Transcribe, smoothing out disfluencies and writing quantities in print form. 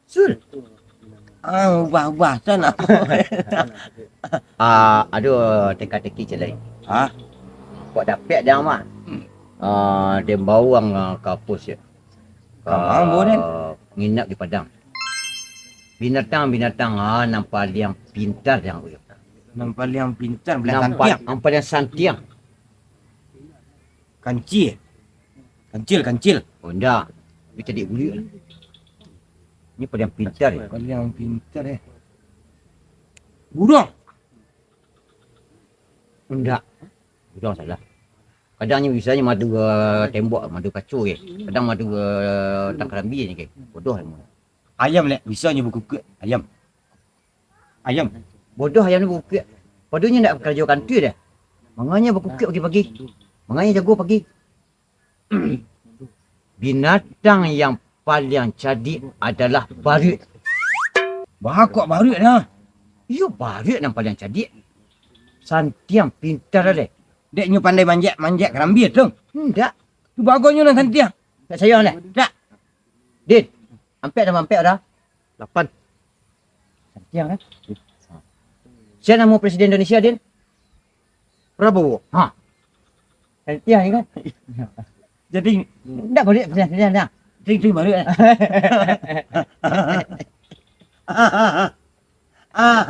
Sul. Ubah-ubah sana. Ada teka-teki celai. Ha? Kau dapat dia mak. Dia bawang kapus ya. Kamang boleh. Nginap di Padang. Binatang-binatang nampak yang pintar yang uyup. Nampak yang pintar belah Nampak santiang. nampak yang santiang. Kancil. Kancil. Oh enggak. Dia jadi buli lah. Ini paling pintar ya. Kalau yang pintar Burung. Enggak. Bukan salah. Kadangnya bisanya madu tembok, madu kacau ke. Kadang madu tangkarambi ni ke. Bodoh semua. Ayam lek bisanya berkukuk. Ayam. Bodoh ayam ni berkukuk. Padunya nak kerja kantor dah. Manganya berkukuk pagi-pagi. Manganya jago pagi. Binatang yang paling cerdik adalah barut. Bakok barut dah. Ya barut yang paling cerdik. Santiang pintar dah. Deknya pandai manjat kerambir tu. Enggak. Tu bagusnya lah santiang. Tak sayang dah. Tak. Din. Ampek dah. 8. Santiang kan? Siapa nama Presiden Indonesia, Din? Prabowo. Santiang ni kan? Jadi Tak boleh presiden dah. Ting barut dah. Ah.